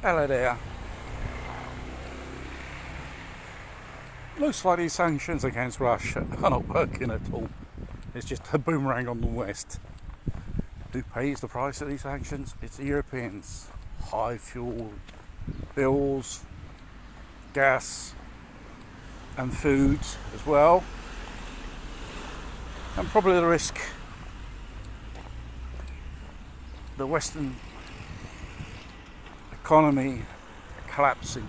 Hello there. Looks like these sanctions against Russia are not working at all. It's just a boomerang on the West. Who pays the price of these sanctions? It's the Europeans. High fuel bills, gas and food as well. And probably the risk the Western economy collapsing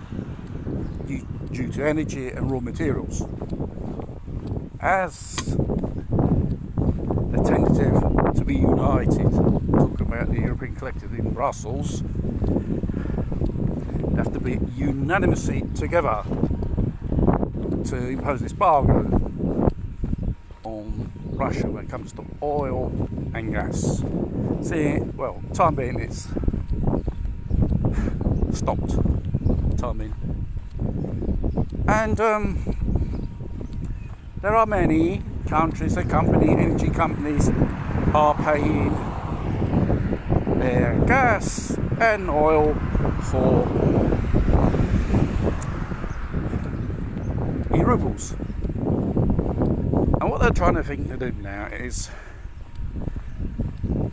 due to energy and raw materials. As the tentative to be united, talking about the European collective in Brussels, they have to be unanimously together to impose this embargo on Russia when it comes to oil and gas. Time being it's stopped. Time being. And there are many countries, energy companies are paying their gas and oil for rubles. And what they're trying to think to do now is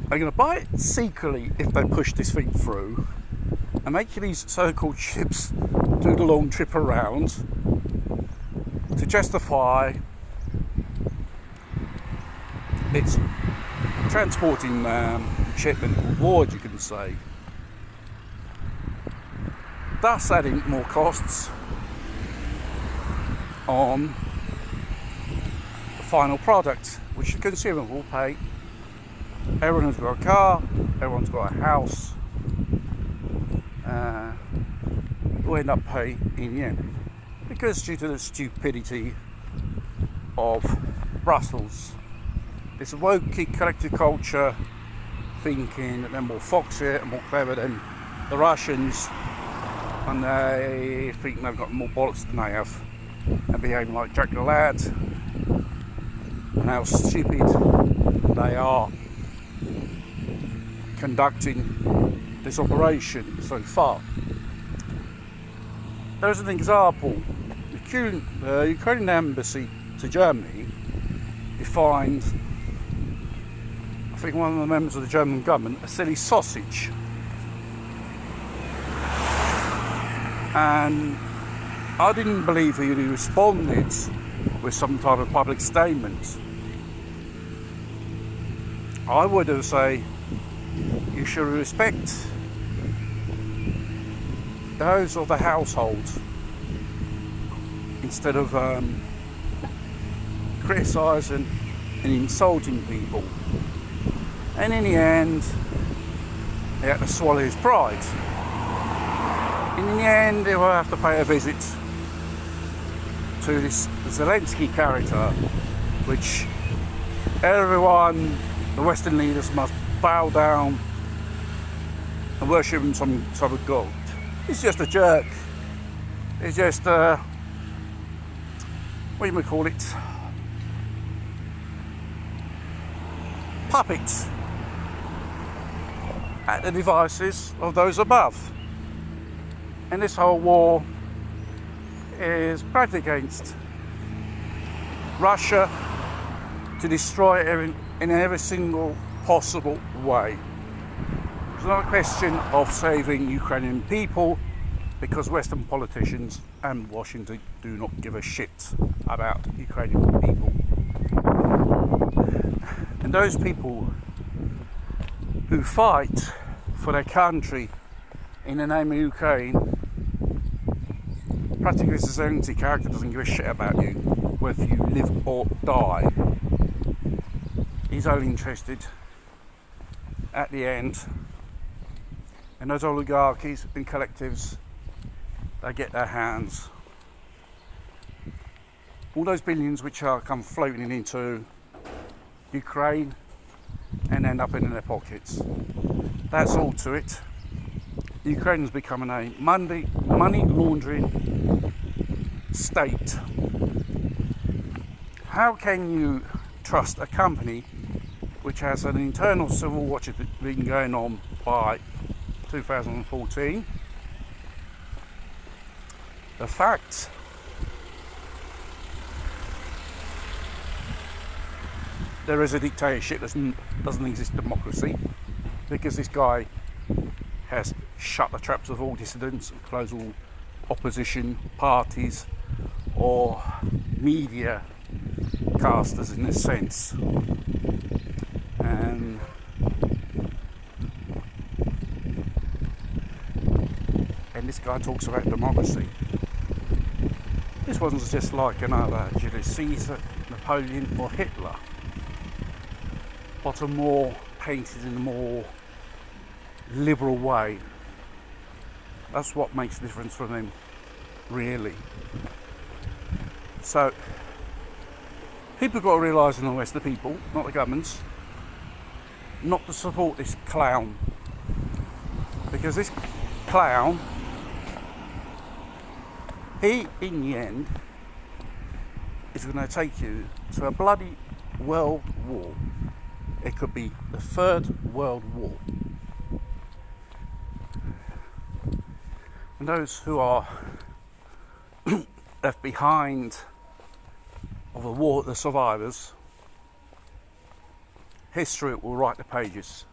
they're going to buy it secretly if they push this thing through and make these so-called ships do the long trip around to justify its transporting shipment aboard, you can say, thus adding more costs on the final product, which the consumer will pay. Everyone has got a car, everyone's got a house, will end up paying in the end, because due to the stupidity of Brussels, this wokey collective culture thinking that they're more foxy and more clever than the Russians, and they think they've got more bollocks than they have, and behaving like Jack the Lad, and how stupid they are conducting this operation so far. There's an example. The Ukrainian embassy to Germany defined, I think one of the members of the German government, a silly sausage. And I didn't believe he responded with some type of public statement. I would have said, you should respect those of the household instead of criticising and insulting people. And in the end, he had to swallow his pride. In the end, he will have to pay a visit to this Zelensky character, which everyone, the Western leaders, must bow down and worship him some sort of god. He's just a jerk. He's just what do you call it? Puppets at the devices of those above. And this whole war is practically against Russia to destroy it in every single possible way. It's not a question of saving Ukrainian people, because Western politicians and Washington do not give a shit about Ukrainian people. And those people who fight for their country in the name of Ukraine, practically the Zelensky character doesn't give a shit about you, whether you live or die. He's only interested at the end, and those oligarchies and collectives, they get their hands. All those billions which are come floating into Ukraine and end up in their pockets. That's all to it. Ukraine is becoming a money laundering state. How can you trust a company which has an internal civil war which has been going on by 2014, the fact there is a dictatorship, doesn't exist democracy, because this guy has shut the traps of all dissidents and closed all opposition parties or media casters in this sense. And this guy talks about democracy. This wasn't just like another Julius Caesar, Napoleon or Hitler, but a more painted in a more liberal way. That's what makes the difference from them, really. So people have got to realise in the West, the people, not the governments, not to support this clown, because this clown, he in the end is going to take you to a bloody world war. It could be the Third World War. And those who are left behind of the war, the survivors, history will write the pages.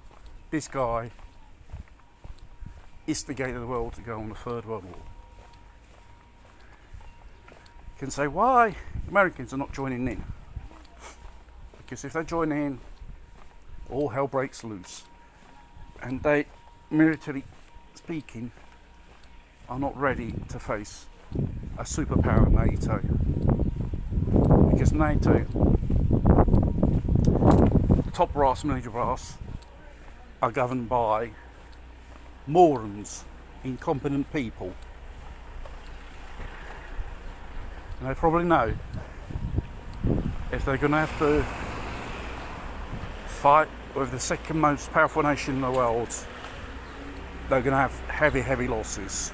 This guy instigated the world to go on the Third World War. You can say, why Americans are not joining in? Because if they join in, all hell breaks loose. And they, militarily speaking, are not ready to face a superpower NATO. Because NATO, the top brass, military brass, are governed by morons, incompetent people. And they probably know if they're going to have to fight with the second most powerful nation in the world, they're going to have heavy losses.